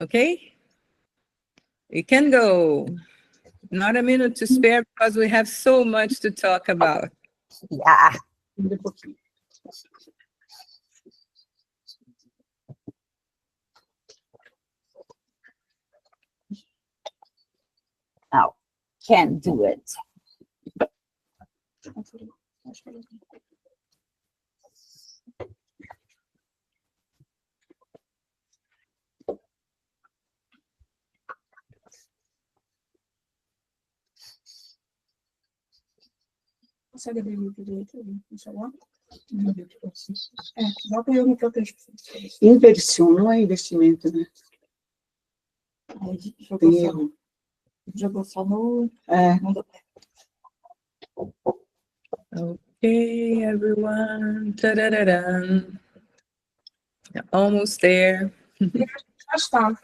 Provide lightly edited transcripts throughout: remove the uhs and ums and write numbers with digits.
Okay? We can go. Not a minute to spare because we have so much to talk about. Yeah. Now, can do it. Consegue abrir o direito ali, no celular? Bota eu no Protejo. Inversão não é investimento, né? Aí, Tem erro. jogou só no... Okay, everyone. Ta-da-da-dum. Almost there. Já está.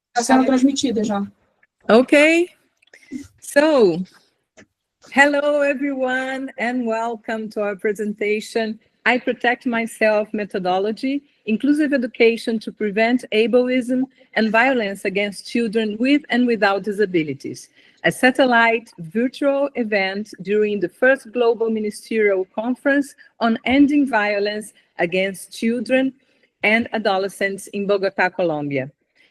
Está sendo transmitida já. Okay. So, hello, everyone, and welcome to our presentation, I Protect Myself Methodology, Inclusive Education to Prevent Ableism and Violence Against Children with and Without Disabilities, a satellite virtual event during the first Global Ministerial Conference on Ending Violence Against Children and Adolescents in Bogota, Colombia.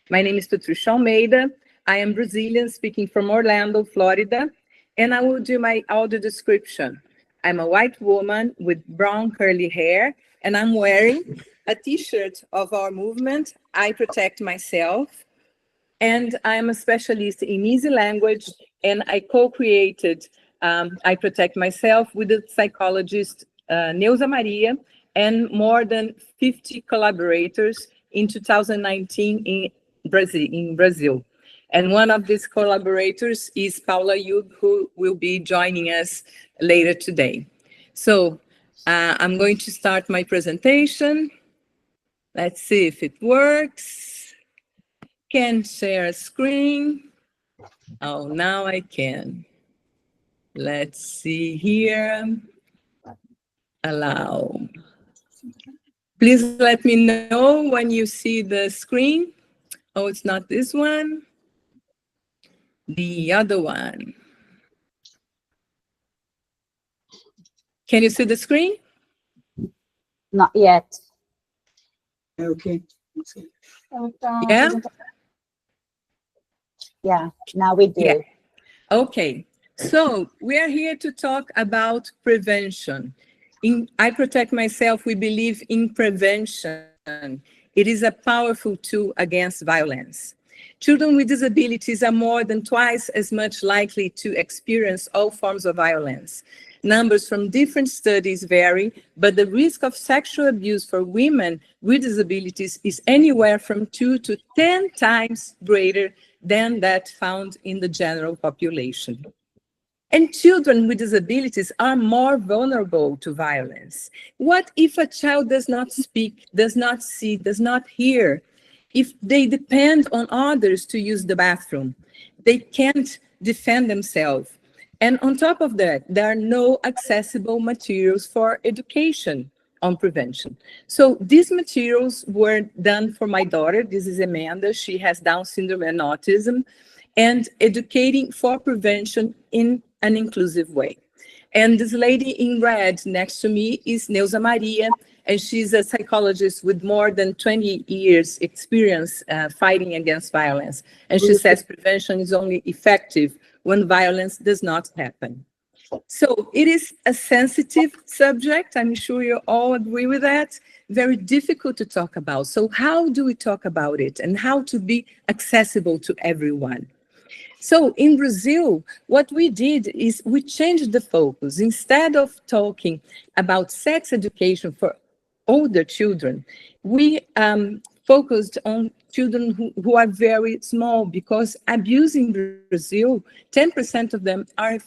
My name is Patricia Almeida. I am Brazilian, speaking from Orlando, Florida, and I will do my audio description. I'm a white woman with brown curly hair, and I'm wearing a t-shirt of our movement, I Protect Myself, and I'm a specialist in easy language, and I co-created I Protect Myself with the psychologist Neuza Maria and more than 50 collaborators in 2019 in Brazil. And one of these collaborators is Paula Ayub, who will be joining us later today. So I'm going to start my presentation. Let's see if it works. Can share a screen. Oh, now I can. Let's see here. Allow. Please let me know when you see the screen. Oh, it's not this one. The other one. Can you see the screen? Not yet. Okay. Yeah? Yeah, now we do. Yeah. Okay. So we are here to talk about prevention. In I Protect Myself, we believe in prevention. It is a powerful tool against violence. Children with disabilities are more than twice as much likely to experience all forms of violence. Numbers from different studies vary, but the risk of sexual abuse for women with disabilities is anywhere from 2 to 10 times greater than that found in the general population. And children with disabilities are more vulnerable to violence. What if a child does not speak, does not see, does not hear? If they depend on others to use the bathroom, they can't defend themselves. And on top of that, there are no accessible materials for education on prevention. So these materials were done for my daughter. This is Amanda. She has Down syndrome and autism, and educating for prevention in an inclusive way. And this lady in red next to me is Neuza Maria, and she's a psychologist with more than 20 years experience fighting against violence. And she says prevention is only effective when violence does not happen. So it is a sensitive subject. I'm sure you all agree with that. Very difficult to talk about. So how do we talk about it and how to be accessible to everyone? So in Brazil, what we did is we changed the focus. Instead of talking about sex education for older children, we focused on children who are very small, because abuse in Brazil, 10% of them are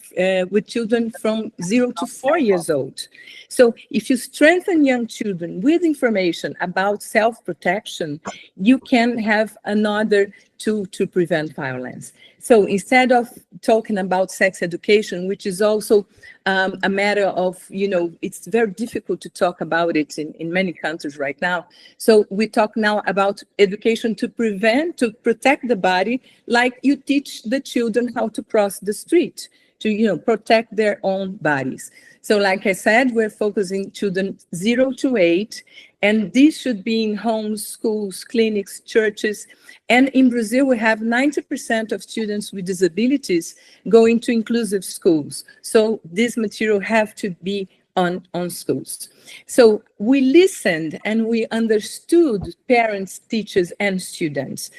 with children from 0 to 4 years old. So if you strengthen young children with information about self-protection, you can have another tool to prevent violence. So instead of talking about sex education, which is also a matter of, it's very difficult to talk about it in many countries right now. So we talk now about education children to protect the body, like you teach the children how to cross the street, to protect their own bodies. So like I said, we're focusing children 0 to 8, and these should be in homes, schools, clinics, churches. And in Brazil, we have 90% of students with disabilities going to inclusive schools. So this material have to be on schools. So we listened and we understood parents, teachers, and students.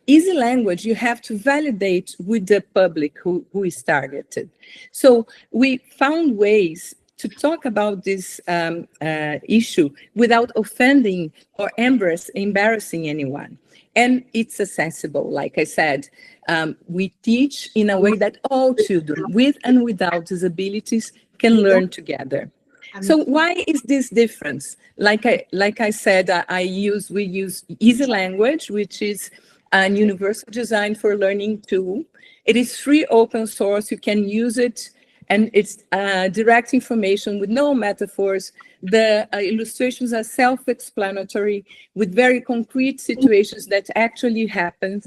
Easy language, you have to validate with the public who is targeted. So we found ways to talk about this issue without offending or embarrassing anyone. And it's accessible, like I said. We teach in a way that all children with and without disabilities can learn together. So why is this difference? Like I said, we use easy language, which is a universal design for learning tool. It is free, open source. You can use it, and it's direct information with no metaphors. The illustrations are self-explanatory with very concrete situations that actually happen.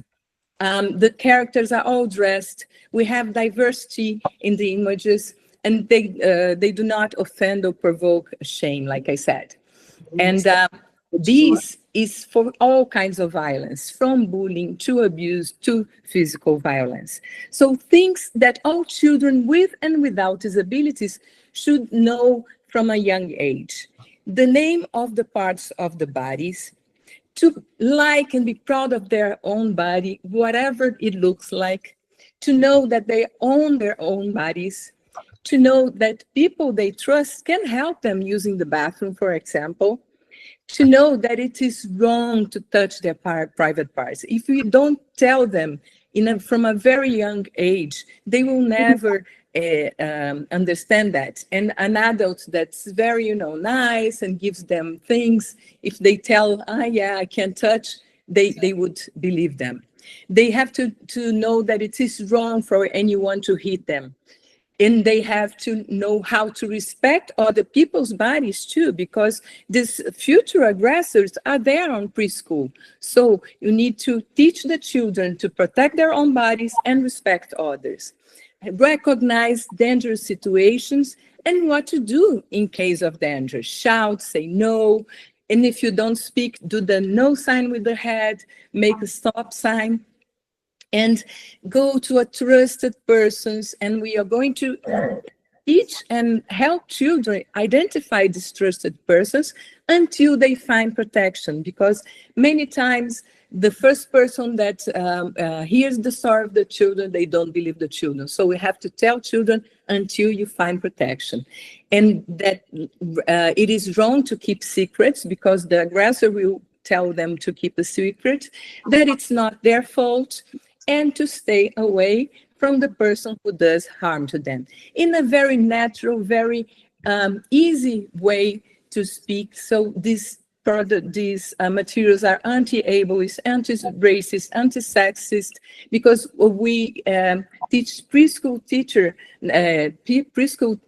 The characters are all dressed. We have diversity in the images, and they do not offend or provoke shame, like I said. And this is for all kinds of violence, from bullying to abuse to physical violence. So things that all children with and without disabilities should know from a young age. The name of the parts of the bodies, to like and be proud of their own body, whatever it looks like, to know that they own their own bodies, to know that people they trust can help them using the bathroom, for example, to know that it is wrong to touch their private parts. If we don't tell them from a very young age, they will never understand that. And an adult that's very, nice and gives them things, if they tell, yeah, I can't touch, they would believe them. They have to know that it is wrong for anyone to hit them. And they have to know how to respect other people's bodies too, because these future aggressors are there on preschool. So you need to teach the children to protect their own bodies and respect others. Recognize dangerous situations and what to do in case of danger. Shout, say no. And if you don't speak, do the no sign with the head, make a stop sign. And go to a trusted persons, and we are going to teach and help children identify these trusted persons until they find protection, because many times the first person that hears the story of the children, they don't believe the children. So we have to tell children until you find protection. And that it is wrong to keep secrets, because the aggressor will tell them to keep a secret, that it's not their fault, and to stay away from the person who does harm to them. In a very natural, very easy way to speak. So these materials are anti-ableist, anti-racist, anti-sexist, because we teach preschool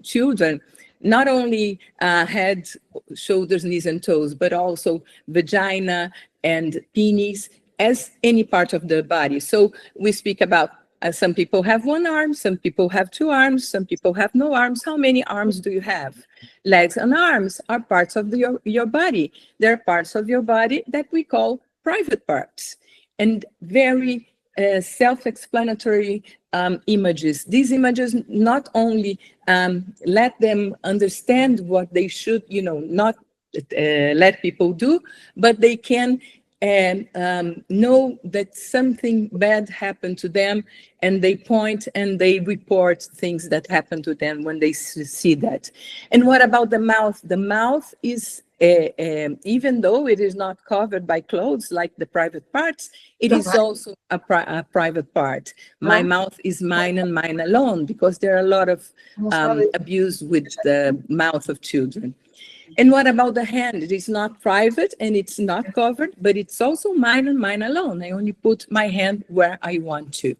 children not only head, shoulders, knees, and toes, but also vagina and penis, as any part of the body. So we speak about some people have one arm, some people have two arms, some people have no arms. How many arms do you have? Legs and arms are parts of your body. They're parts of your body that we call private parts. And very self-explanatory images. These images not only let them understand what they should, not let people do, but they can know that something bad happened to them, and they point and they report things that happen to them when they see that. And what about the mouth? The mouth is, even though it is not covered by clothes like the private parts, it is also a private part. My mouth is mine and mine alone, because there are a lot of abuse with the mouth of children. And what about the hand? It is not private and it's not covered, but it's also mine and mine alone. I only put my hand where I want to.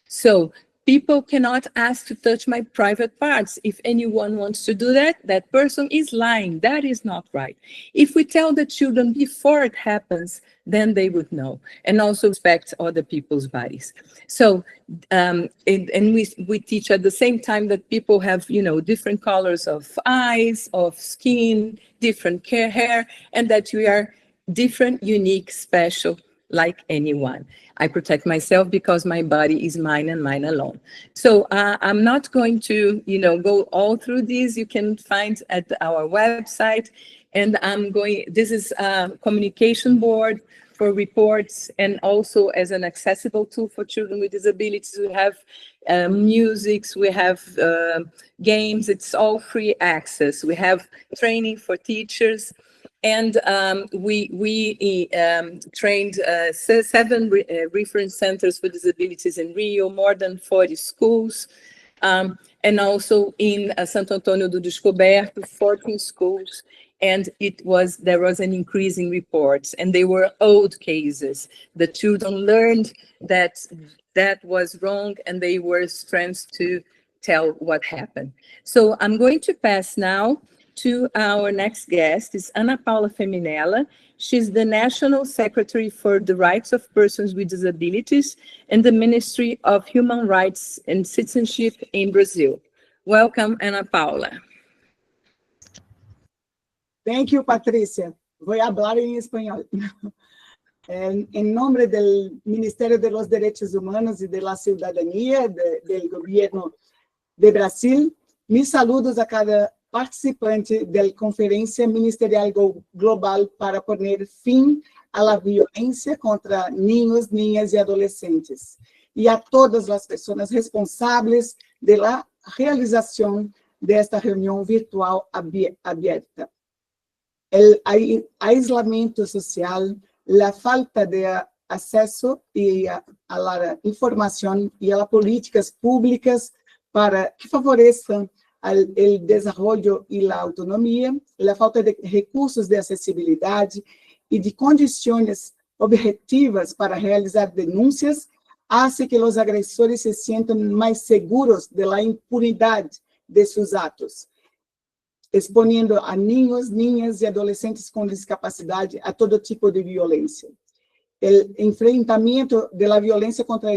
So people cannot ask to touch my private parts. If anyone wants to do that, that person is lying. That is not right. If we tell the children before it happens, then they would know, and also respect other people's bodies. So, and we teach at the same time that people have, different colors of eyes, of skin, different hair, and that we are different, unique, special, like anyone. I protect myself because my body is mine and mine alone. So I'm not going to, go all through these. You can find at our website. And this is a communication board for reports, and also as an accessible tool for children with disabilities. We have musics, we have games. It's all free access. We have training for teachers. And we trained 7 reference centers for disabilities in Rio, more than 40 schools, and also in Santo Antônio do Descoberto, 14 schools. And there was an increase in reports, and they were old cases. The children learned that was wrong, and they were strengthened to tell what happened. So I'm going to pass now to our next guest, is Ana Paula Feminella. She's the National Secretary for the Rights of Persons with Disabilities in the Ministry of Human Rights and Citizenship in Brazil. Welcome, Ana Paula. Thank you, Patricia. Voy a hablar en español. En nombre del Ministerio de los Derechos Humanos y de la Ciudadanía del Gobierno de Brasil, mis saludos a cada participante da Conferência Ministerial Global para poner fim à violência contra niños, niñas e adolescentes, e a todas as pessoas responsáveis pela realização desta reunião virtual aberta. O aislamento social, a falta de acesso a la informação e a políticas públicas para que favoreçam o desenvolvimento e a autonomia, a falta de recursos de acessibilidade e de condições objetivas para realizar denúncias, hace que os agressores se sintam mais seguros da impunidade de seus atos, exponendo a niños, niñas e adolescentes com discapacidade a todo tipo de violência. O enfrentamento da violência contra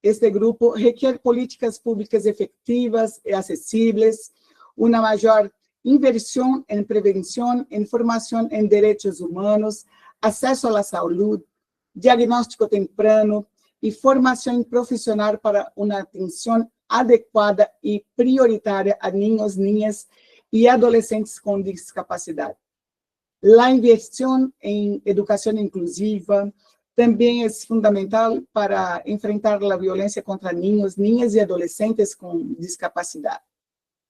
este grupo requer políticas públicas efetivas e acessíveis, uma maior inversão em prevenção, em formação em direitos humanos, acesso à saúde, diagnóstico temprano e formação profissional para uma atenção adequada e prioritária a niños, niñas e adolescentes com discapacidade. A inversão em educação inclusiva também é fundamental para enfrentar a violência contra niños, niñas e adolescentes com discapacidade.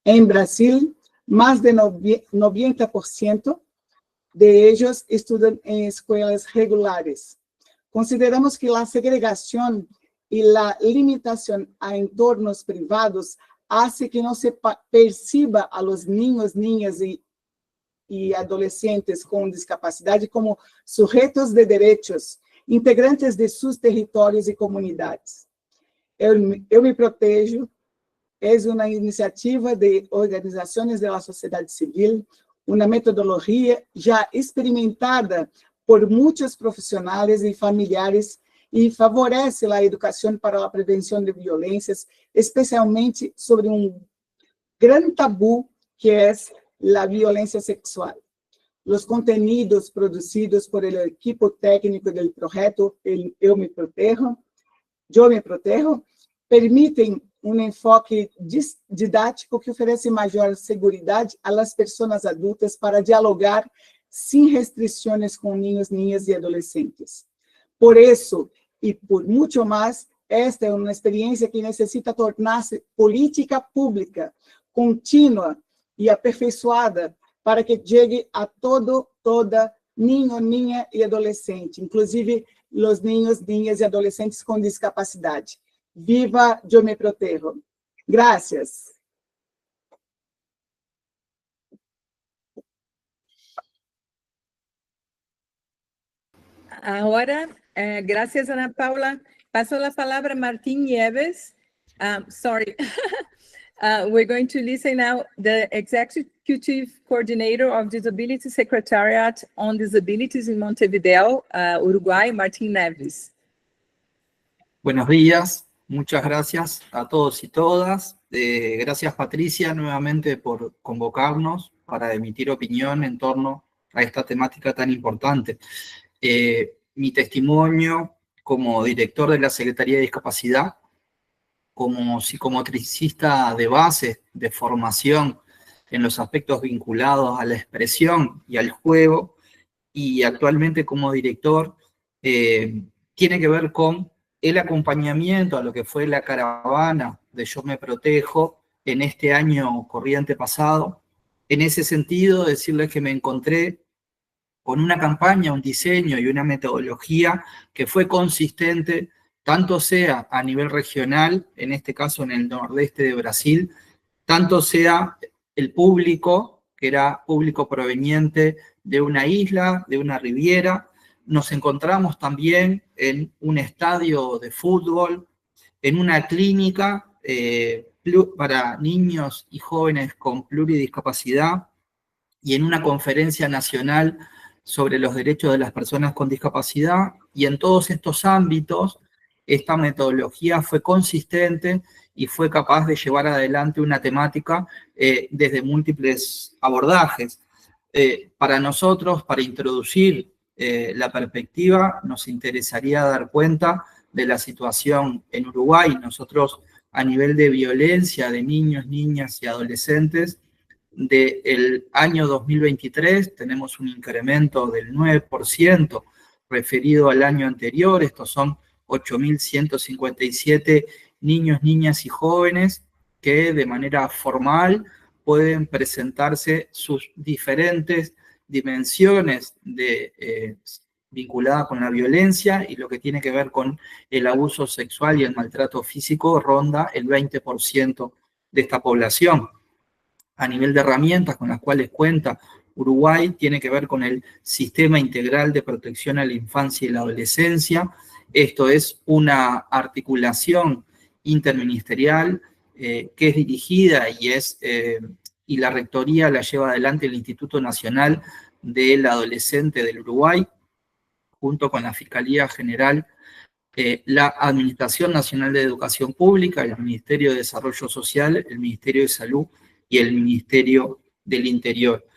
Em Brasil, mais de 90% de eles estudam em escolas regulares. Consideramos que a segregação e a limitação a entornos privados hace que não se perciba a los niños, niñas e adolescentes com discapacidade como sujeitos de direitos, integrantes de seus territórios e comunidades. Eu me protejo é uma iniciativa de organizações da sociedade civil, uma metodologia já experimentada por muitos profissionais e familiares e favorece a educação para a prevenção de violências, especialmente sobre grande tabu que é a violência sexual. Os contenidos produzidos por el equipo técnico do projeto Eu Me Protejo, permitem enfoque didático que oferece maior segurança às pessoas adultas para dialogar sem restrições com niños, niñas e adolescentes. Por isso, e por muito mais, esta é uma experiência que necessita tornar-se política pública, contínua e aperfeiçoada para que chegue a toda niño, niña e adolescente, inclusive os niños, niñas e adolescentes com discapacidade. Viva Eu Me Protejo. Gracias. Ahora, gracias Ana Paula. Paso la palabra a Martín Nieves, Sorry. We're going to listen now the Executive Coordinator of Disability Secretariat on Disabilities in Montevideo, Uruguay, Martín Nieves. Buenos días, muchas gracias a todos y todas. Gracias Patricia nuevamente por convocarnos para emitir opinión en torno a esta temática tan importante. Mi testimonio como director de la Secretaría de Discapacidad, como psicomotricista de base, de formación en los aspectos vinculados a la expresión y al juego, y actualmente como director, tiene que ver con el acompañamiento a lo que fue la caravana de Yo Me Protejo en este año corriente pasado. En ese sentido, decirles que me encontré con una campaña, un diseño y una metodología que fue consistente, tanto sea a nivel regional, en este caso en el nordeste de Brasil, tanto sea el público, que era público proveniente de una isla, de una riviera. Nos encontramos también en un estadio de fútbol, en una clínica para niños y jóvenes con pluridiscapacidad y en una conferencia nacional sobre los derechos de las personas con discapacidad. Y en todos estos ámbitos, esta metodología fue consistente y fue capaz de llevar adelante una temática desde múltiples abordajes. Para nosotros, para introducir la perspectiva, nos interesaría dar cuenta de la situación en Uruguay. Nosotros, a nivel de violencia de niños, niñas y adolescentes, del año 2023 tenemos un incremento del 9% referido al año anterior. Estos son 8.157 niños, niñas y jóvenes que de manera formal pueden presentarse sus diferentes dimensiones vinculadas con la violencia, y lo que tiene que ver con el abuso sexual y el maltrato físico ronda el 20% de esta población. A nivel de herramientas con las cuales cuenta Uruguay, tiene que ver con el Sistema Integral de Protección a la Infancia y la Adolescencia. Esto es una articulación interministerial que es dirigida y la rectoría la lleva adelante el Instituto Nacional del Adolescente del Uruguay, junto con la Fiscalía General, la Administración Nacional de Educación Pública, el Ministerio de Desarrollo Social, el Ministerio de Salud y el Ministerio del Interior.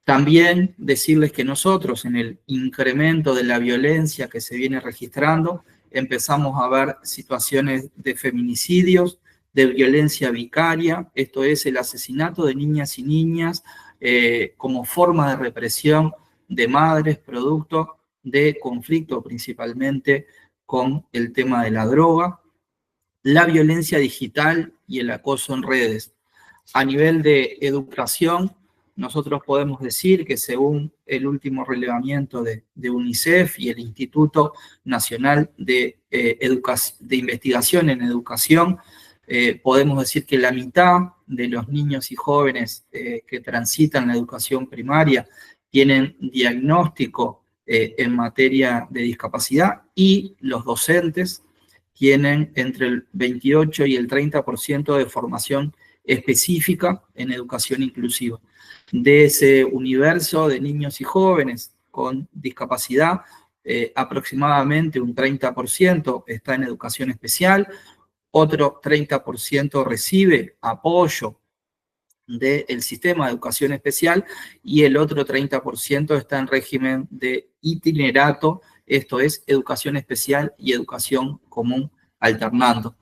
También decirles que nosotros, en el incremento de la violencia que se viene registrando, empezamos a ver situaciones de feminicidios, de violencia vicaria, esto es el asesinato de niñas y niñas como forma de represión de madres, producto de conflicto principalmente con el tema de la droga, la violencia digital y el acoso en redes. A nivel de educación, nosotros podemos decir que según el último relevamiento de UNICEF y el Instituto Nacional de Investigación en Educación, podemos decir que la mitad de los niños y jóvenes que transitan la educación primaria tienen diagnóstico en materia de discapacidad, y los docentes tienen entre el 28 y el 30% de formación específica en educación inclusiva. De ese universo de niños y jóvenes con discapacidad, aproximadamente un 30% está en educación especial, otro 30% recibe apoyo del sistema de educación especial y el otro 30% está en régimen de itinerato, esto es educación especial y educación común alternando.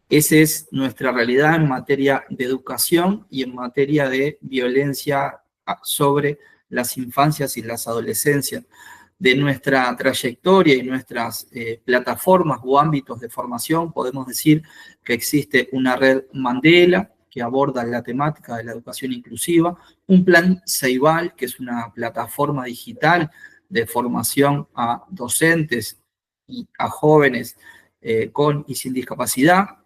Esa es nuestra realidad en materia de educación y en materia de violencia sobre las infancias y las adolescencias. De nuestra trayectoria y nuestras plataformas o ámbitos de formación, podemos decir que existe una red Mandela que aborda la temática de la educación inclusiva, un plan CEIIAS, que es una plataforma digital de formación a docentes y a jóvenes con y sin discapacidad,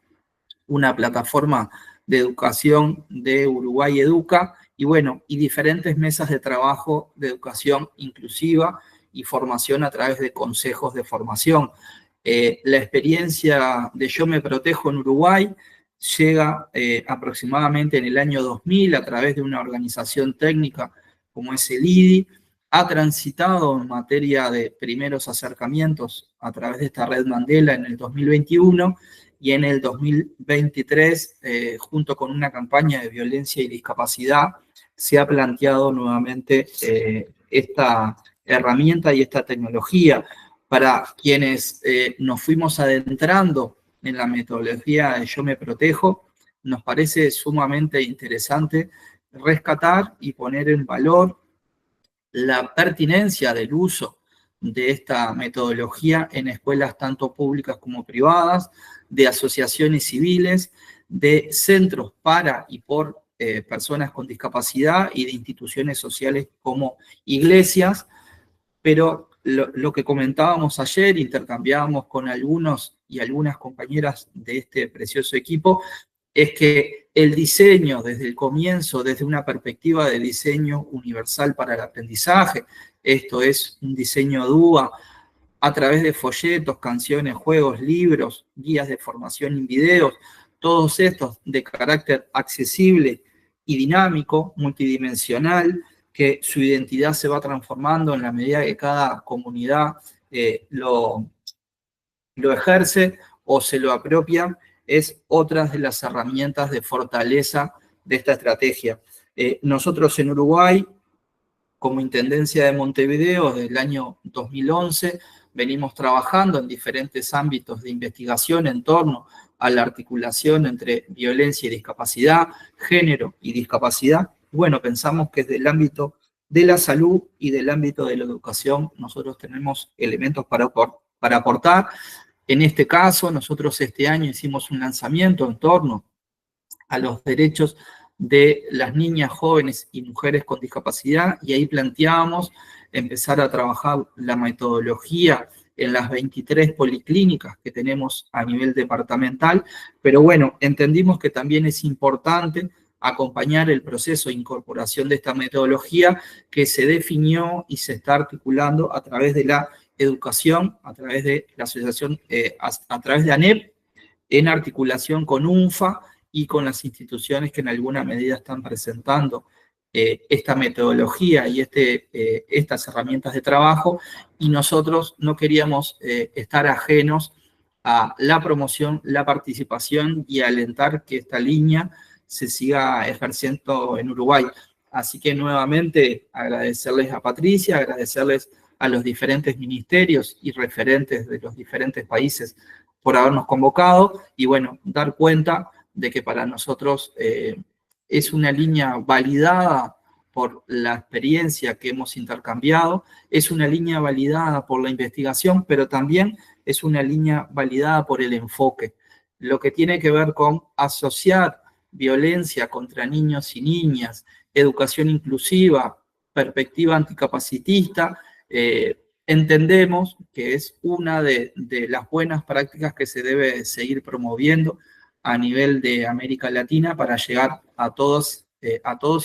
una plataforma de educación de Uruguay Educa, y bueno, y diferentes mesas de trabajo de educación inclusiva y formación a través de consejos de formación. La experiencia de Yo Me Protejo en Uruguay llega aproximadamente en el año 2000 a través de una organización técnica como es el IDI, ha transitado en materia de primeros acercamientos a través de esta red Mandela en el 2021 y en el 2023, junto con una campaña de violencia y discapacidad, se ha planteado nuevamente esta herramienta y esta tecnología. Para quienes nos fuimos adentrando en la metodología de Yo Me Protejo, nos parece sumamente interesante rescatar y poner en valor la pertinencia del uso de esta metodología en escuelas tanto públicas como privadas, de asociaciones civiles, de centros para y por personas con discapacidad y de instituciones sociales como iglesias, pero lo que comentábamos ayer, intercambiábamos con algunos y algunas compañeras de este precioso equipo, es que el diseño desde el comienzo, desde una perspectiva de diseño universal para el aprendizaje, esto es un diseño DUA, a través de folletos, canciones, juegos, libros, guías de formación en videos, todos estos de carácter accesible y dinámico, multidimensional, que su identidad se va transformando en la medida que cada comunidad lo ejerce o se lo apropia, es otra de las herramientas de fortaleza de esta estrategia. Nosotros en Uruguay, como Intendencia de Montevideo, desde el año 2011, venimos trabajando en diferentes ámbitos de investigación en torno a la articulación entre violencia y discapacidad, género y discapacidad. Bueno, pensamos que desde el ámbito de la salud y del ámbito de la educación nosotros tenemos elementos para aportar. En este caso, nosotros este año hicimos un lanzamiento en torno a los derechos de las niñas, jóvenes y mujeres con discapacidad, y ahí planteábamos empezar a trabajar la metodología en las 23 policlínicas que tenemos a nivel departamental, pero bueno, entendimos que también es importante acompañar el proceso de incorporación de esta metodología que se definió y se está articulando a través de la educación, a través de la asociación, a través de ANEP, en articulación con UNFA y con las instituciones que en alguna medida están presentando esta metodología y estas herramientas de trabajo, y nosotros no queríamos estar ajenos a la promoción, la participación y alentar que esta línea se siga ejerciendo en Uruguay. Así que nuevamente agradecerles a Patricia, agradecerles a los diferentes ministerios y referentes de los diferentes países por habernos convocado y bueno, dar cuenta de que para nosotros es una línea validada por la experiencia que hemos intercambiado, es una línea validada por la investigación, pero también es una línea validada por el enfoque, lo que tiene que ver con asociar violencia contra niños y niñas, educación inclusiva, perspectiva anticapacitista, entendemos que es una de las buenas prácticas que se debe seguir promoviendo a nivel de América Latina para llegar a todos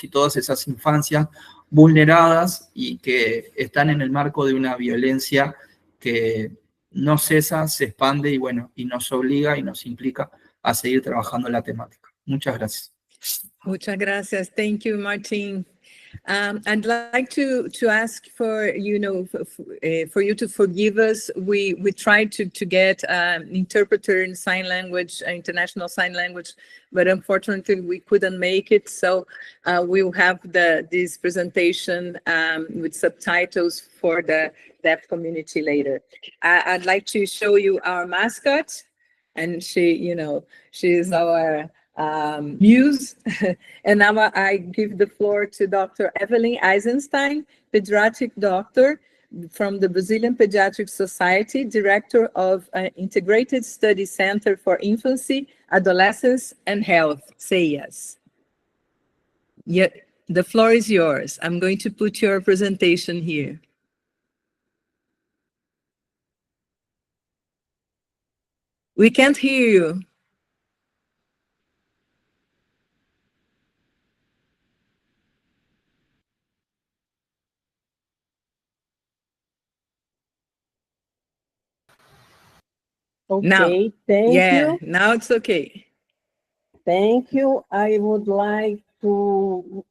y todas esas infancias vulneradas y que están en el marco de una violencia que no cesa, se expande y bueno, y nos obliga y nos implica a seguir trabajando la temática. Muchas gracias. Muchas gracias. Thank you, Martín. I'd like to ask for for you to forgive us. We tried to get an interpreter in sign language, international sign language, but unfortunately we couldn't make it. So we'll have this presentation with subtitles for the deaf community later. I'd like to show you our mascot, and she's our muse. And now I give the floor to Dr. Evelyn Eisenstein, pediatric doctor from the Brazilian Pediatric Society, director of an Integrated Study Center for Infancy, Adolescence, and Health, CEIIAS. Yeah, the floor is yours. I'm going to put your presentation here. We can't hear you. Okay, Now, thank you. Now it's okay. Thank you. I would like to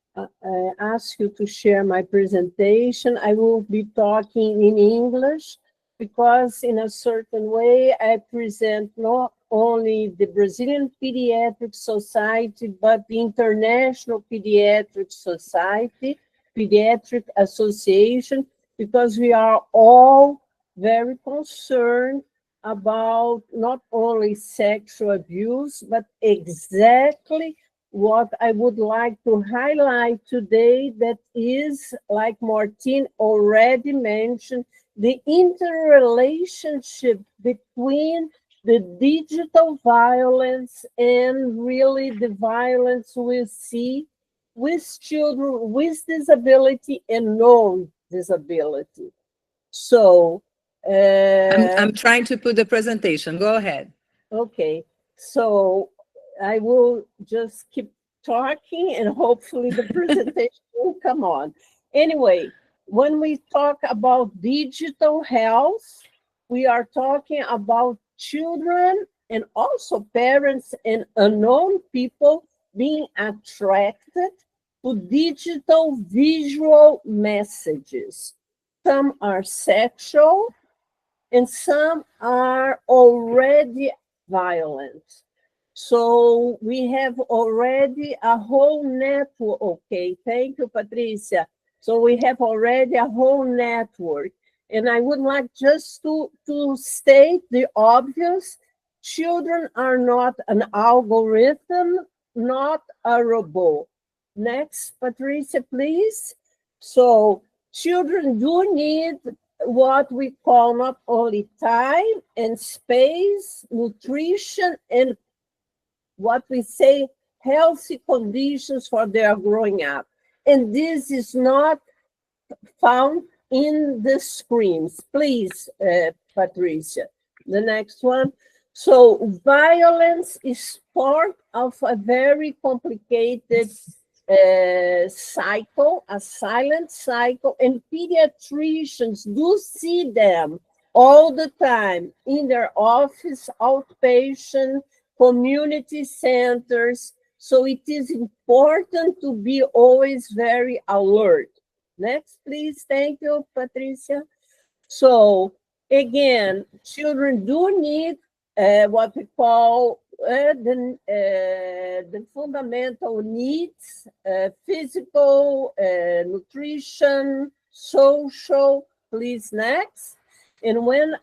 ask you to share my presentation. I will be talking in English because in a certain way I present not only the Brazilian Pediatric Society, but the International Pediatric Society, Pediatric Association, because we are all very concerned about not only sexual abuse, but exactly what I would like to highlight today, that is, like Martín already mentioned, the interrelationship between the digital violence and really the violence we see with children with disability and no disability. So, I'm trying to put the presentation. Go ahead. okay, so I will just keep talking and hopefully the presentation will come on. Anyway, when we talk about digital health, we are talking about children and also parents and unknown people being attracted to digital visual messages. Some are sexual, and some are already violent. So we have already a whole network. Okay, thank you, Patricia. So we have already a whole network. And I would like just to state the obvious. Children are not an algorithm, not a robot. Next, Patricia, please. So children do need what we call not only time and space, nutrition, and what we say healthy conditions for their growing up. And this is not found in the screens. Please, Patricia, the next one. So violence is part of a very complicated cycle, a silent cycle, and pediatricians do see them all the time in their office, outpatient, community centers. So it is important to be always very alert. Next, please. Thank you, Patricia. So again, children do need what we call the fundamental needs, physical, nutrition, social. Please, next. And when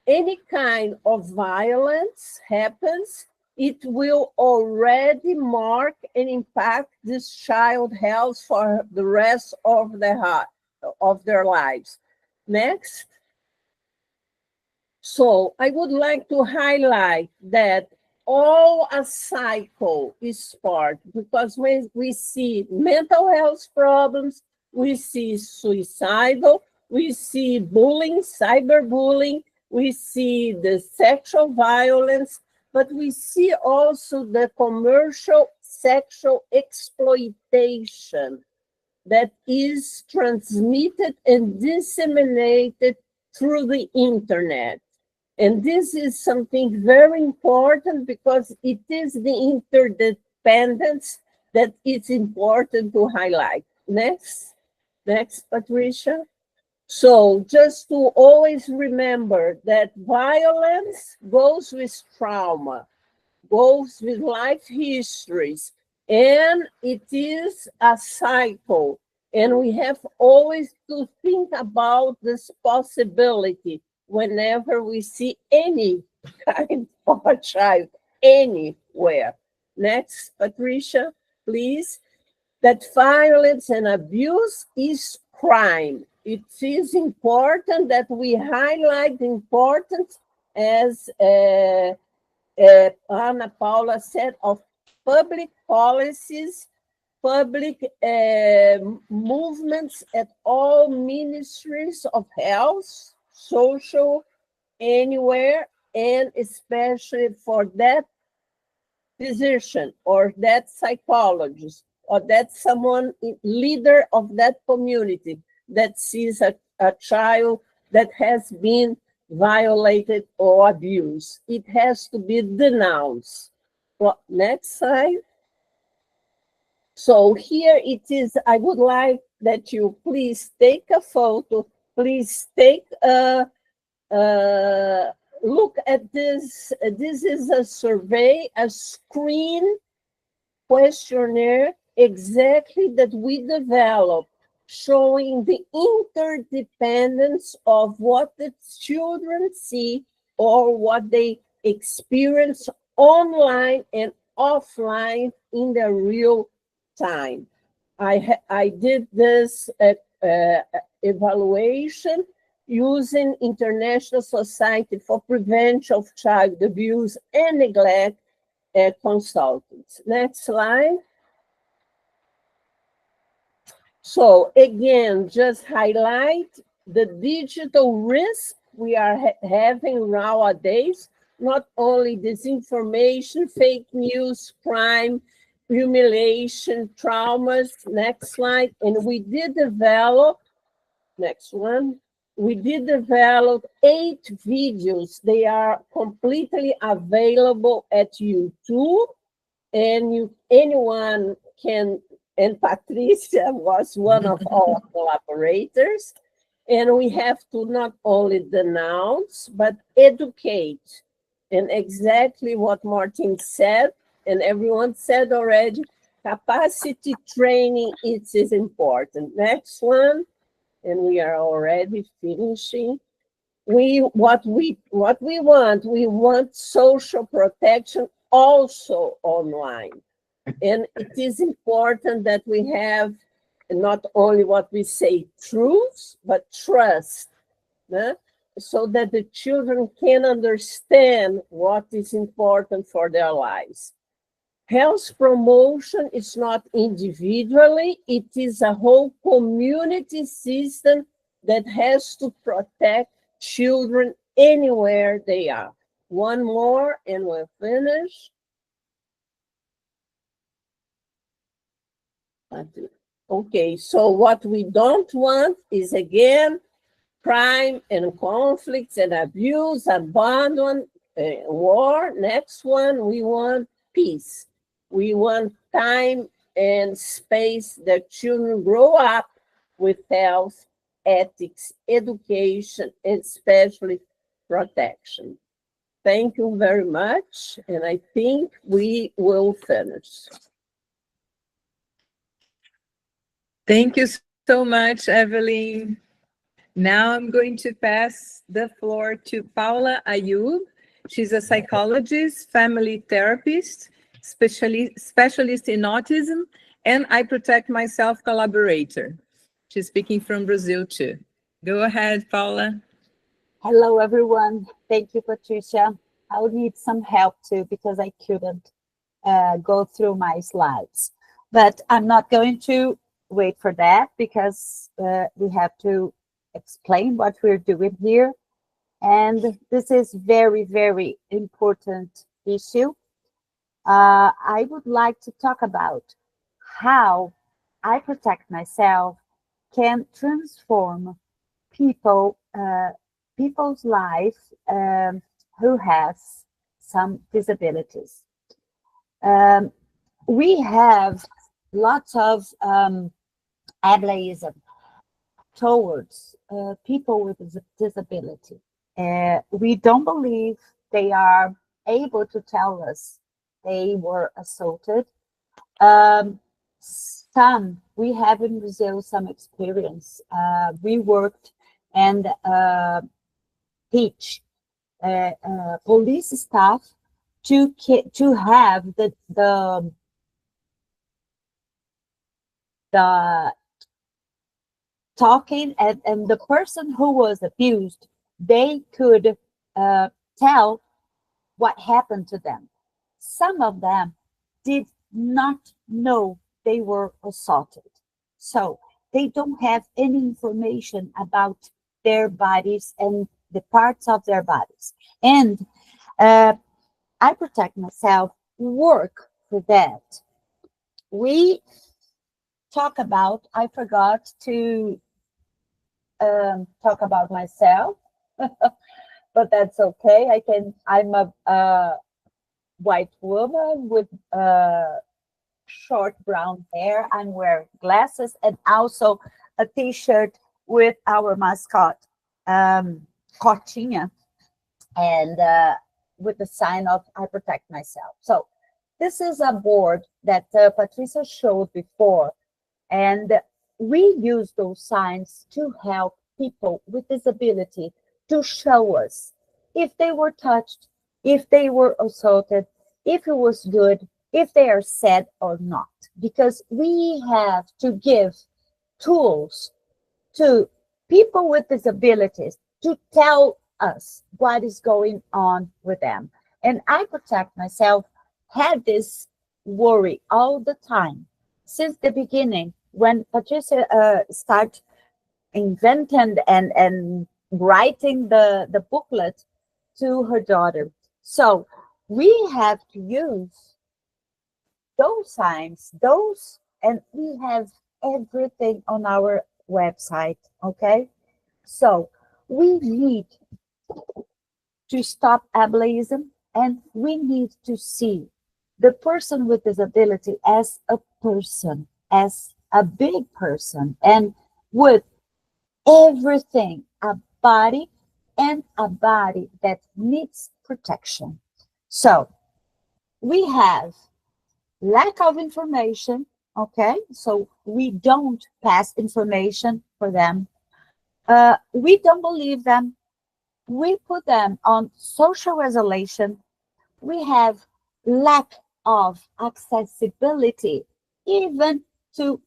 any kind of violence happens, it will already mark and impact this child's health for the rest of their lives. Next. So I would like to highlight that all a cycle is part, because when we see mental health problems, we see suicidal, we see bullying, cyberbullying, we see the sexual violence, but we see also the commercial sexual exploitation that is transmitted and disseminated through the internet. And this is something very important because it is the interdependence that is important to highlight. Next, Patricia. So just to always remember that violence goes with trauma, goes with life histories, and it is a cycle. And we have always to think about this possibility whenever we see any kind of a child anywhere. Next, Patricia, please. That violence and abuse is crime. It is important that we highlight the importance, as Ana Paula said, of public policies, public movements at all ministries of health, social, anywhere, and especially for that physician or that psychologist or that someone, leader of that community that sees a child that has been violated or abused. It has to be denounced. Well, next slide. So here it is. I would like that you please take a photo. Please take a look at this. This is a survey, a screen questionnaire exactly that we developed, showing the interdependence of what the children see or what they experience online and offline in the real time. I did this evaluation using International Society for Prevention of Child Abuse and Neglect consultants. Next slide. So again, just highlight the digital risk we are having nowadays, not only disinformation, fake news, crime, humiliation, traumas. Next slide. And we did develop, next one, we did develop 8 videos. They are completely available at YouTube, and anyone can, and Patricia was one of our collaborators. And we have to not only denounce, but educate. And exactly what Martin said, and everyone said already, capacity training is important. Next one, and we are already finishing. What we want social protection also online. And it is important that we have not only what we say truths, but trust, so that the children can understand what is important for their lives. Health promotion is not individually, it is a whole community system that has to protect children anywhere they are. One more and we'll finish. Okay, so what we don't want is, again, crime and conflicts and abuse, abandon, war. Next one, we want peace. We want time and space that children grow up with health, ethics, education, and especially protection. Thank you very much, and I think we will finish. Thank you so much, Evelyn. Now I'm going to pass the floor to Paula Ayub. She's a psychologist, family therapist, specialist in autism, and I Protect Myself collaborator. She's speaking from Brazil too. Go ahead, Paula. Hello, everyone. Thank you, Patricia. I'll need some help too because I couldn't go through my slides. But I'm not going to wait for that because we have to explain what we're doing here. And this is very, very important issue. I would like to talk about how I Protect Myself can transform people's life who has some disabilities. We have lots of ableism towards people with disability. We don't believe they are able to tell us they were assaulted. We have in Brazil some experience. We worked and teach police staff to have the talking, and the person who was abused, they could tell what happened to them. Some of them did not know they were assaulted, so they don't have any information about their bodies and the parts of their bodies. And I Protect Myself work for that. We talk about, I forgot to talk about myself, but that's okay. I'm a white woman with short brown hair. I'm wearing glasses and also a t-shirt with our mascot, Cotinha, and with the sign of I protect myself. So this is a board that Patricia showed before, and we use those signs to help people with disability to show us if they were touched, if they were assaulted, if it was good, if they are sad or not, because we have to give tools to people with disabilities to tell us what is going on with them. And I protect myself had this worry all the time since the beginning when Patricia started inventing and writing the booklet to her daughter. So we have to use those signs, and we have everything on our website, okay? So we need to stop ableism, and we need to see the person with disability as a person, as a big person, and with everything, a body that needs protection. So we have lack of information, okay? So we don't pass information for them. We don't believe them. We put them on social isolation. We have lack of accessibility, even to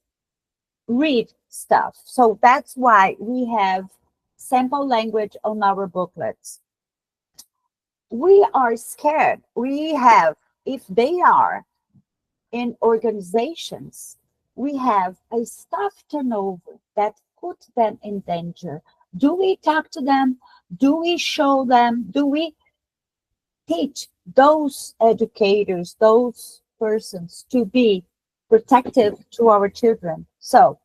read stuff. So that's why we have sample language on our booklets. We are scared. We have, if they are in organizations, we have a staff turnover that put them in danger. Do we talk to them? Do we show them? Do we teach those educators, those persons to be protective to our children? So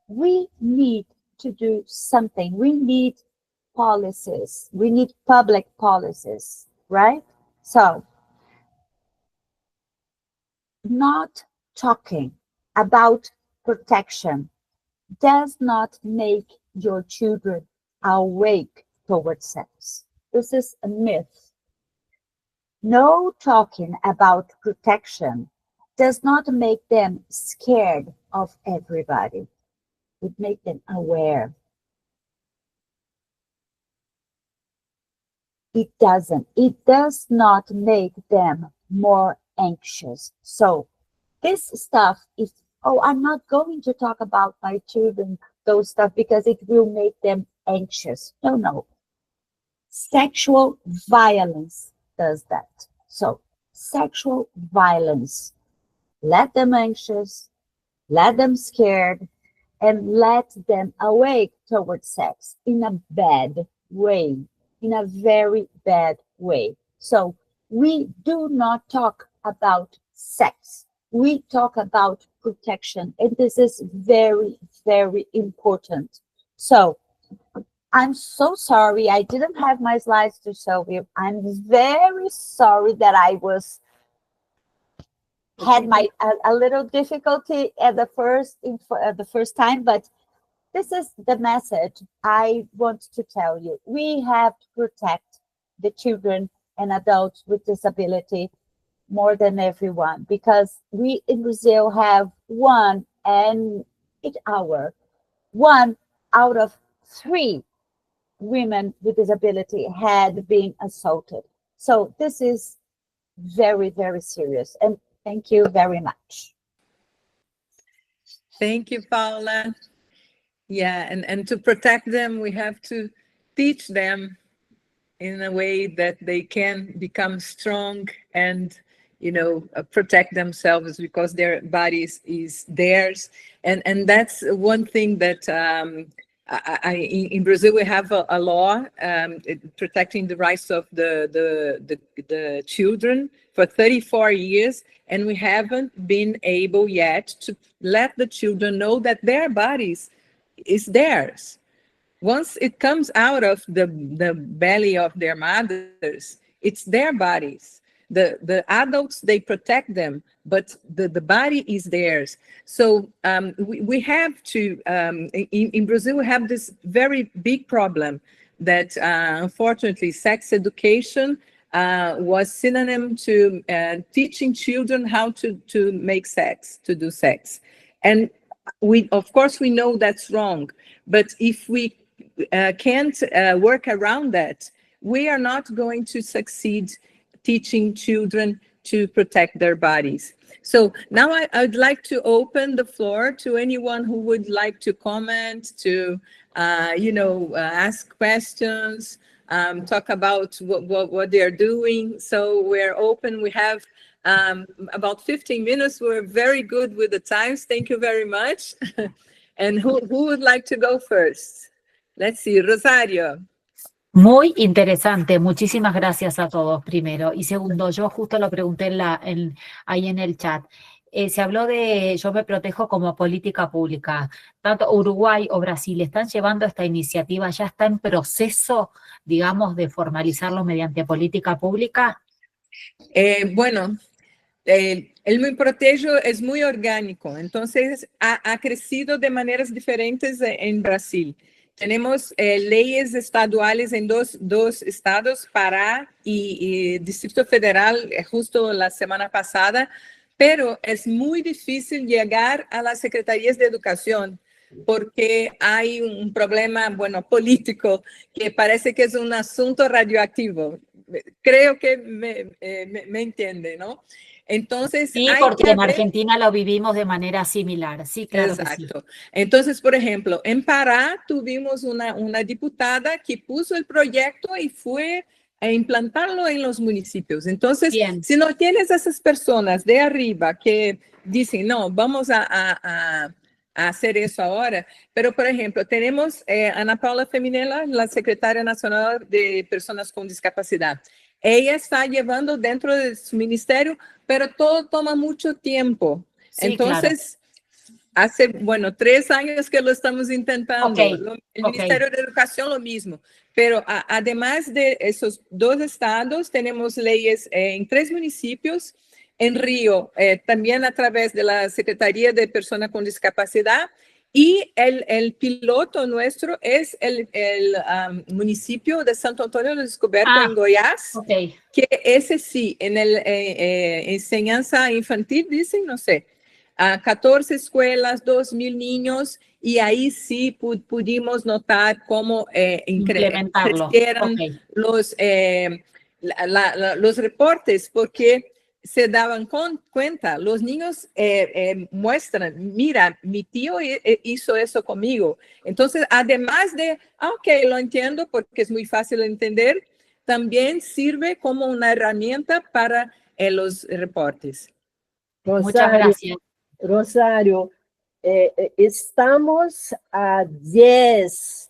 we need to do something. We need policies. We need public policies, right? So not talking about protection does not make your children awake towards sex. This is a myth. No talking about protection does not make them scared of everybody. It makes them aware. It doesn't. It does not make them more anxious. So this stuff is, oh, I'm not going to talk about my children, those stuff, because it will make them anxious. No, no. Sexual violence does that. So sexual violence, let them anxious, let them scared, and let them awake towards sex in a bad way, in a very bad way. So we do not talk about sex. We talk about protection, and this is very, very important. So I'm so sorry I didn't have my slides to show you. I'm very sorry that I had a little difficulty at the first time, but this is the message I want to tell you. We have to protect the children and adults with disability more than everyone, because we in Brazil have 1 out of 3 women with disability had been assaulted. So this is very, very serious. And thank you very much. Thank you, Paula. Yeah, and to protect them, we have to teach them in a way that they can become strong and, you know, protect themselves, because their bodies is theirs. And that's one thing that in Brazil we have a law protecting the rights of the children for 34 years, and we haven't been able yet to let the children know that their bodies is theirs. Once it comes out of the belly of their mothers, it's their bodies. The adults, they protect them, but the body is theirs. So we have to, in Brazil, we have this very big problem that unfortunately sex education was synonym to teaching children how to make sex, to do sex. And of course, we know that's wrong, but if we can't work around that, we are not going to succeed teaching children to protect their bodies. So now I'd like to open the floor to anyone who would like to comment, to ask questions, talk about what they're doing. So we're open. We have about 15 minutes. We're very good with the times. Thank you very much. And who would like to go first? Let's see, Rosario. Muy interesante, muchísimas gracias a todos primero. Y segundo, yo justo lo pregunté ahí en el chat. Se habló de yo me protejo como política pública. Tanto Uruguay o Brasil están llevando esta iniciativa, ya está en proceso, digamos, de formalizarlo mediante política pública. Bueno, el Me Protejo es muy orgánico, entonces ha crecido de maneras diferentes en Brasil. Tenemos leyes estaduales en dos estados, Pará y Distrito Federal, justo la semana pasada, pero es muy difícil llegar a las secretarías de educación porque hay un problema, político, que parece que es un asunto radioactivo. Creo que me entiende, ¿no? Entonces, sí, porque en Argentina lo vivimos de manera similar. Sí, claro. Exacto. Que sí. Entonces, por ejemplo, en Pará tuvimos una diputada que puso el proyecto y fue a implantarlo en los municipios. Entonces, bien, si no tienes esas personas de arriba que dicen, no, vamos a hacer eso ahora, pero, por ejemplo, tenemos Ana Paula Feminella, la secretaria nacional de personas con discapacidad. Ella está llevando dentro de su ministerio, pero todo toma mucho tiempo. Sí, entonces, claro. Hace, 3 años que lo estamos intentando. Okay. El Ministerio de Educación lo mismo. Pero además de esos 2 estados, tenemos leyes en 3 municipios. En Río, también a través de la Secretaría de Personas con Discapacidad. Y el piloto nuestro es el municipio de Santo Antonio de Descoberto en Goiás, que ese sí, en enseñanza infantil, dicen, no sé, 14 escuelas, 2,000 niños, y ahí sí pudimos notar cómo crecieron los reportes, porque se daban cuenta, los niños muestran, mira, mi tío hizo eso conmigo. Entonces, además de, ok, lo entiendo porque es muy fácil de entender, también sirve como una herramienta para los reportes. Rosario, muchas gracias. Rosario, estamos a 10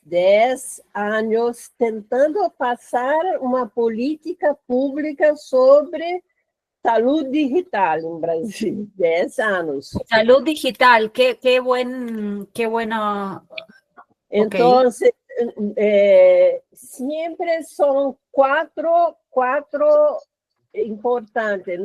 años tentando pasar una política pública sobre salud digital en Brasil, 10 años. Salud digital, qué bueno. Entonces, siempre son cuatro importantes.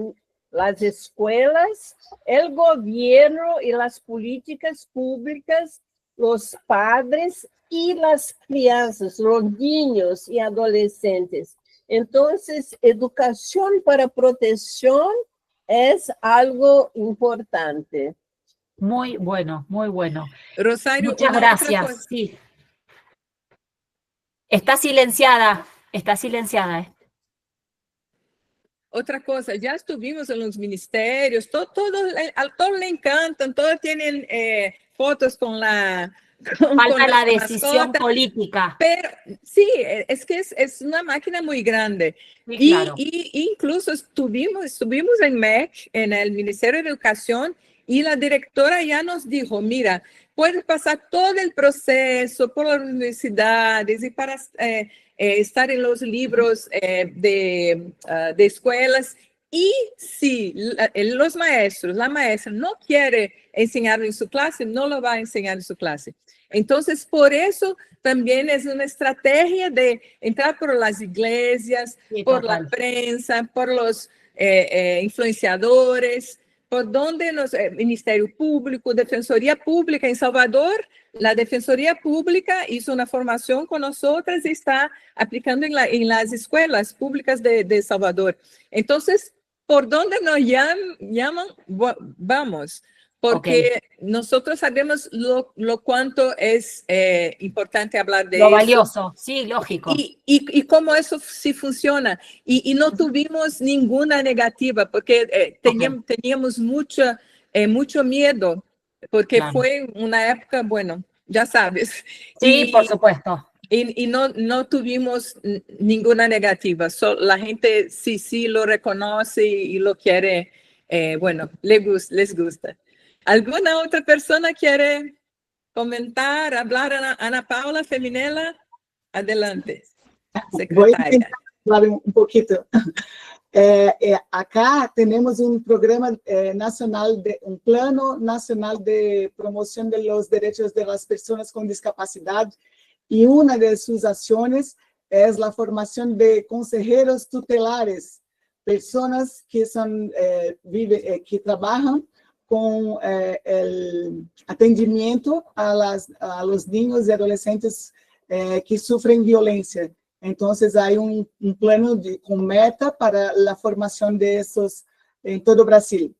Las escuelas, el gobierno y las políticas públicas, los padres y las crianças, los niños y adolescentes. Entonces, educación para protección es algo importante. Muy bueno, muy bueno. Rosario, muchas gracias. Sí. Está silenciada. Otra cosa, ya estuvimos en los ministerios, a todos le encantan, todos tienen fotos con la... Falta la decisión política. Pero sí, es que es una máquina muy grande. Sí, claro. Y incluso estuvimos en MEC, en el Ministerio de Educación, y la directora ya nos dijo, mira, puedes pasar todo el proceso por las universidades y para estar en los libros de escuelas. Y si los maestros, la maestra no quiere enseñarlo en su clase, no lo va a enseñar en su clase. Entonces, por eso también es una estrategia de entrar por las iglesias, Sí, por la total. prensa, por los influenciadores, por donde Ministerio Público, Defensoría Pública en Salvador. La Defensoría Pública hizo una formación con nosotras y está aplicando en las escuelas públicas de Salvador. Entonces, ¿por dónde nos llaman? Vamos, porque nosotros sabemos lo cuánto es importante hablar de Lo eso. valioso, sí, lógico. Y cómo eso sí funciona. Y no tuvimos ninguna negativa, porque teníamos mucho miedo, porque Claro. fue una época, bueno, ya sabes. Sí, por supuesto. Y no tuvimos ninguna negativa. La gente sí lo reconoce y lo quiere, bueno, les gusta. ¿Alguna otra persona quiere comentar, hablar? Ana Paula, Feminella, adelante. Voy a Secretaria. intentar hablar un poquito. Acá tenemos un programa nacional, un plano nacional de promoción de los derechos de las personas con discapacidad, y una de sus acciones es la formación de consejeros tutelares, personas que que trabajan con el atendimiento a los niños y adolescentes que sufren violencia. Entonces, hay un plano con meta para la formación de esos en todo Brasil.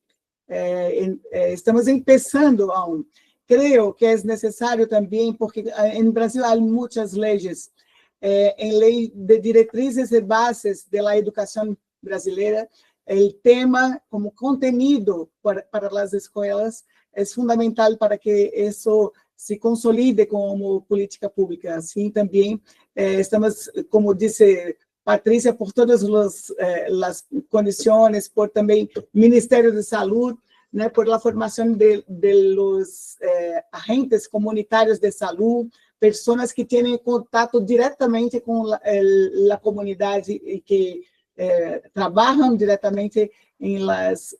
Estamos empezando aún. Creo que es necesario también, porque en Brasil hay muchas leyes. En ley de directrices y bases de la educación brasileira, el tema como contenido para las escuelas es fundamental para que eso se consolide como política pública. Así también estamos, como dice Patricia, por todas las condiciones, por también Ministerio de Salud, né, por la formación de los agentes comunitarios de salud, personas que tienen contacto directamente con la comunidad y que trabajan directamente en las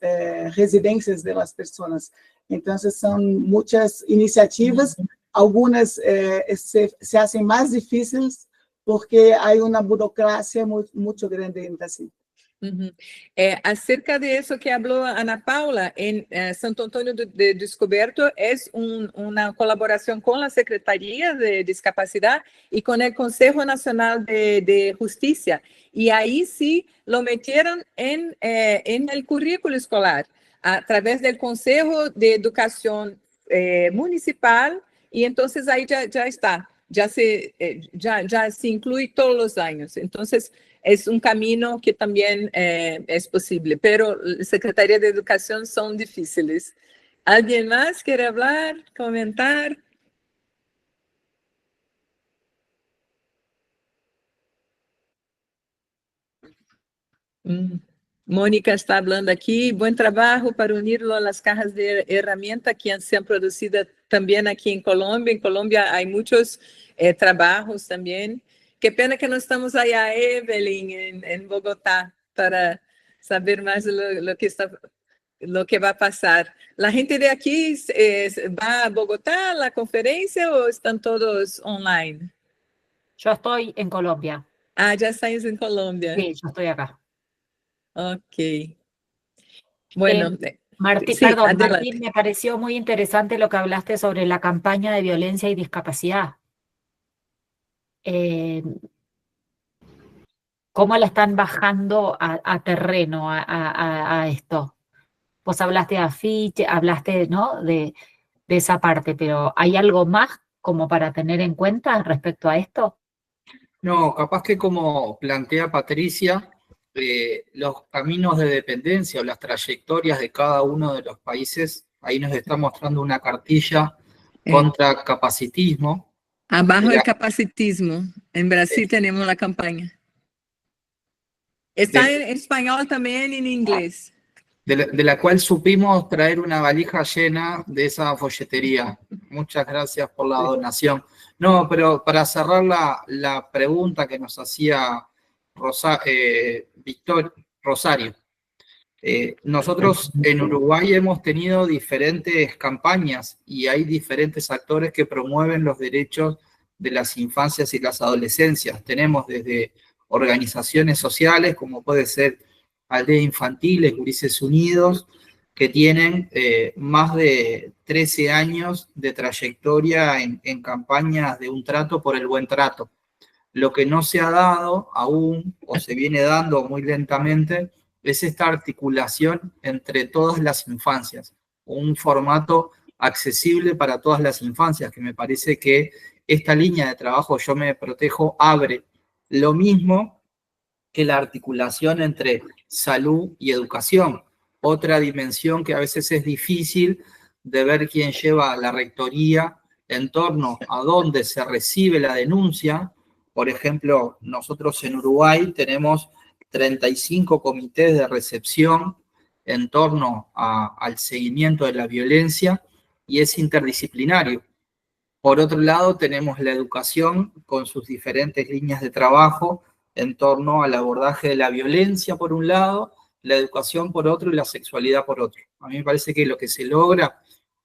residencias de las personas. Entonces, son muchas iniciativas, algunas se hacen más difíciles porque hay una burocracia mucho grande en Brasil. Acerca de eso que habló Ana Paula, en Santo Antônio de Descoberto es una colaboración con la Secretaría de Discapacidad y con el Consejo Nacional de Justicia. Y ahí sí lo metieron en el currículo escolar, a través del Consejo de Educación Municipal, y entonces ahí ya está, ya se incluye todos los años. Entonces, es un camino que también es posible, pero Secretaría de Educación son difíciles. ¿Alguien más quiere hablar, comentar? Mónica está hablando aquí. Buen trabajo para unirlo a las cajas de herramientas que se han producido también aquí en Colombia. En Colombia hay muchos trabajos también. Qué pena que no estamos allá, Evelyn, en Bogotá, para saber más de lo que va a pasar. ¿La gente de aquí va a Bogotá a la conferencia o están todos online? Yo estoy en Colombia. Ah, ya estáis en Colombia. Sí, yo estoy acá. Ok. Bueno, Martín, sí, perdón, adelante. Martín, me pareció muy interesante lo que hablaste sobre la campaña de violencia y discapacidad. ¿Cómo la están bajando a terreno a esto? Vos hablaste de afiche, hablaste, ¿no?, de esa parte, pero ¿hay algo más como para tener en cuenta respecto a esto? No, capaz que como plantea Patricia, los caminos de dependencia o las trayectorias de cada uno de los países, ahí nos está mostrando una cartilla contra capacitismo. Abajo el capacitismo. En Brasil tenemos la campaña. Está en español también, en inglés. De la cual supimos traer una valija llena de esa folletería. Muchas gracias por la donación. No, pero para cerrar la pregunta que nos hacía Rosario, Nosotros en Uruguay hemos tenido diferentes campañas y hay diferentes actores que promueven los derechos de las infancias y las adolescencias. Tenemos desde organizaciones sociales, como puede ser Aldeas Infantiles, Gurises Unidos, que tienen más de 13 años de trayectoria en campañas de un trato por el buen trato. Lo que no se ha dado aún, o se viene dando muy lentamente, es esta articulación entre todas las infancias, un formato accesible para todas las infancias, que me parece que esta línea de trabajo Yo Me Protejo abre lo mismo que la articulación entre salud y educación, otra dimensión que a veces es difícil de ver quién lleva la rectoría en torno a dónde se recibe la denuncia. Por ejemplo, nosotros en Uruguay tenemos 35 comités de recepción en torno al seguimiento de la violencia y es interdisciplinario. Por otro lado, tenemos la educación con sus diferentes líneas de trabajo en torno al abordaje de la violencia por un lado, la educación por otro y la sexualidad por otro. A mí me parece que lo que se logra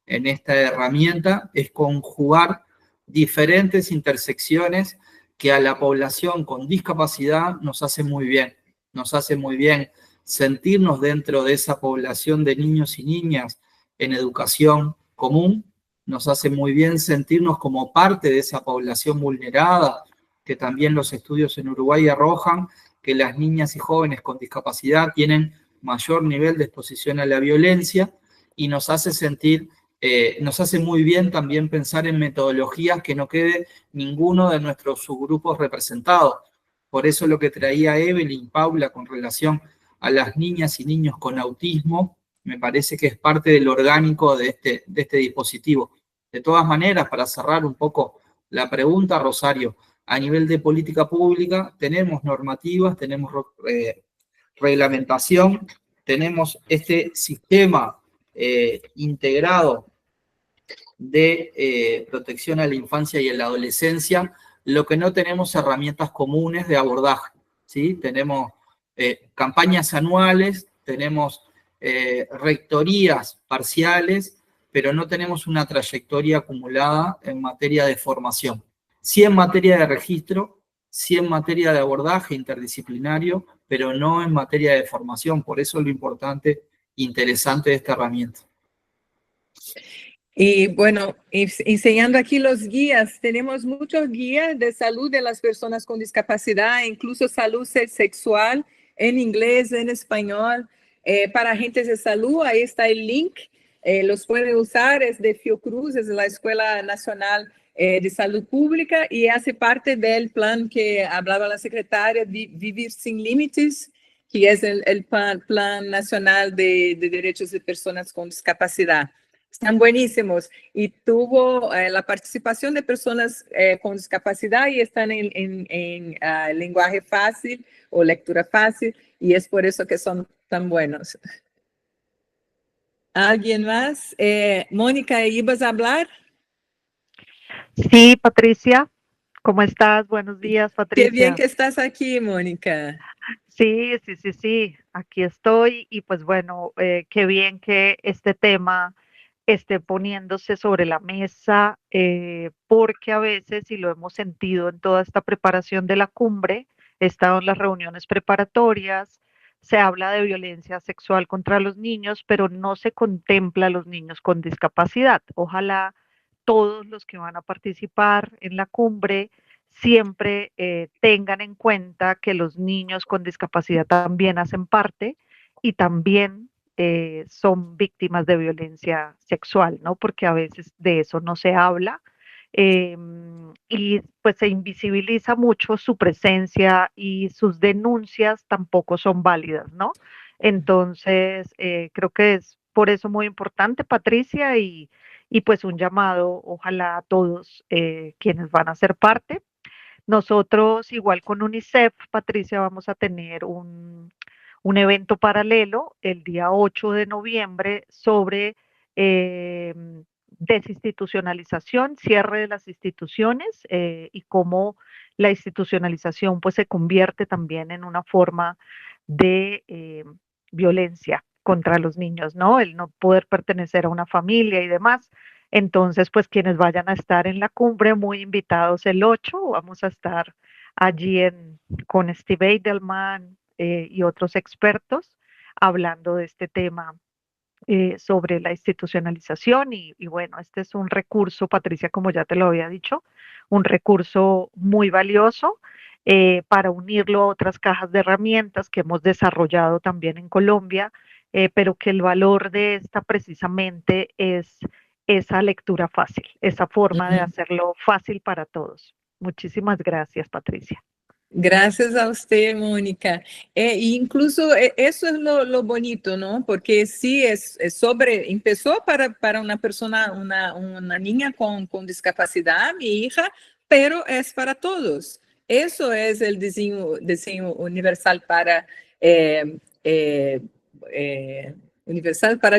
en esta herramienta es conjugar diferentes intersecciones que a la población con discapacidad nos hace muy bien. Nos hace muy bien sentirnos dentro de esa población de niños y niñas en educación común, nos hace muy bien sentirnos como parte de esa población vulnerada, que también los estudios en Uruguay arrojan que las niñas y jóvenes con discapacidad tienen mayor nivel de exposición a la violencia, y nos hace sentir, nos hace muy bien también pensar en metodologías que no quede ninguno de nuestros subgrupos representados. Por eso lo que traía Evelyn, Paula, con relación a las niñas y niños con autismo, me parece que es parte del orgánico de este dispositivo. De todas maneras, para cerrar un poco la pregunta, Rosario, a nivel de política pública tenemos normativas, tenemos reglamentación, tenemos este sistema integrado de protección a la infancia y a la adolescencia. Lo que no tenemos herramientas comunes de abordaje, ¿sí? Tenemos campañas anuales, tenemos rectorías parciales, pero no tenemos una trayectoria acumulada en materia de formación. Sí en materia de registro, sí en materia de abordaje interdisciplinario, pero no en materia de formación. Por eso lo importante e interesante de esta herramienta. Y bueno, enseñando aquí los guías, tenemos muchos guías de salud de las personas con discapacidad, incluso salud sexual en inglés, en español, para agentes de salud. Ahí está el link, los pueden usar, es de Fiocruz, es la Escuela Nacional de Salud Pública, y hace parte del plan que hablaba la secretaria, Vivir Sin Límites, que es el plan nacional de derechos de personas con discapacidad. Están buenísimos y tuvo la participación de personas con discapacidad y están en lenguaje fácil o lectura fácil, y es por eso que son tan buenos. ¿Alguien más? Mónica, ¿ibas a hablar? Sí, Patricia, ¿cómo estás? Buenos días, Patricia. Qué bien que estás aquí, Mónica. Sí, aquí estoy y pues bueno, qué bien que este tema esté poniéndose sobre la mesa, porque a veces, y lo hemos sentido en toda esta preparación de la cumbre, he estado en las reuniones preparatorias, se habla de violencia sexual contra los niños, pero no se contempla a los niños con discapacidad. Ojalá todos los que van a participar en la cumbre siempre tengan en cuenta que los niños con discapacidad también hacen parte y también son víctimas de violencia sexual, ¿no? Porque a veces de eso no se habla, y pues se invisibiliza mucho su presencia y sus denuncias tampoco son válidas, ¿no? Entonces, creo que es por eso muy importante, Patricia, y pues un llamado, ojalá a todos quienes van a ser parte. Nosotros, igual con UNICEF, Patricia, vamos a tener un evento paralelo el día 8 de noviembre sobre desinstitucionalización, cierre de las instituciones, y cómo la institucionalización pues se convierte también en una forma de violencia contra los niños, ¿no? El no poder pertenecer a una familia y demás. Entonces, pues quienes vayan a estar en la cumbre, muy invitados el 8, vamos a estar allí con Steve Edelman y otros expertos hablando de este tema sobre la institucionalización y bueno, este es un recurso, Patricia, como ya te lo había dicho, un recurso muy valioso para unirlo a otras cajas de herramientas que hemos desarrollado también en Colombia, pero que el valor de esta precisamente es esa lectura fácil, esa forma de hacerlo fácil para todos. Muchísimas gracias, Patricia. Gracias a usted, Mónica. Incluso eso es lo bonito, ¿no? Porque sí, empezó para una persona, una niña con discapacidad, mi hija, pero es para todos. Eso es el diseño universal para, universal para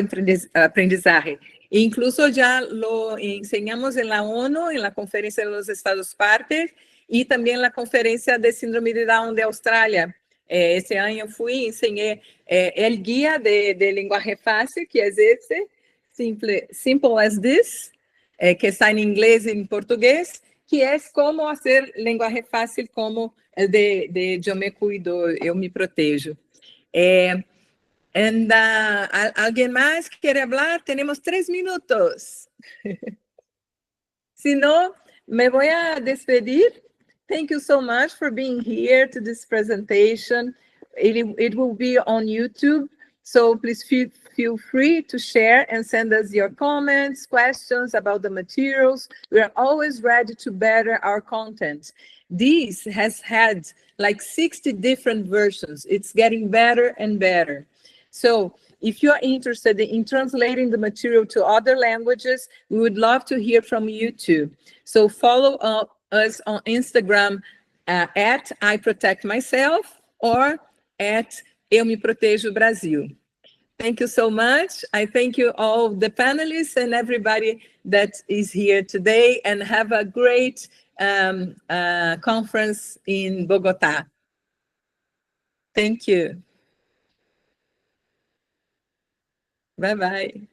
aprendizaje. Incluso ya lo enseñamos en la ONU, en la Conferencia de los Estados Partes, y también la conferencia de síndrome de Down de Australia. Ese año fui y enseñé el guía de lenguaje fácil, que es ese, simple as this, que está en inglés y en portugués, que es cómo hacer lenguaje fácil como el de yo me cuido, yo me protejo. ¿Alguien más quiere hablar? Tenemos 3 minutos. Si no, me voy a despedir. Thank you so much for being here to this presentation. It will be on YouTube, so please feel free to share and send us your comments, questions about the materials. We are always ready to better our content. This has had like 60 different versions. It's getting better and better. So if you are interested in translating the material to other languages, we would love to hear from you too. So follow us on Instagram at I Protect Myself or at Eu Me Protejo Brasil. Thank you so much. I thank you all the panelists and everybody that is here today, and have a great conference in Bogota. Thank you. Bye-bye.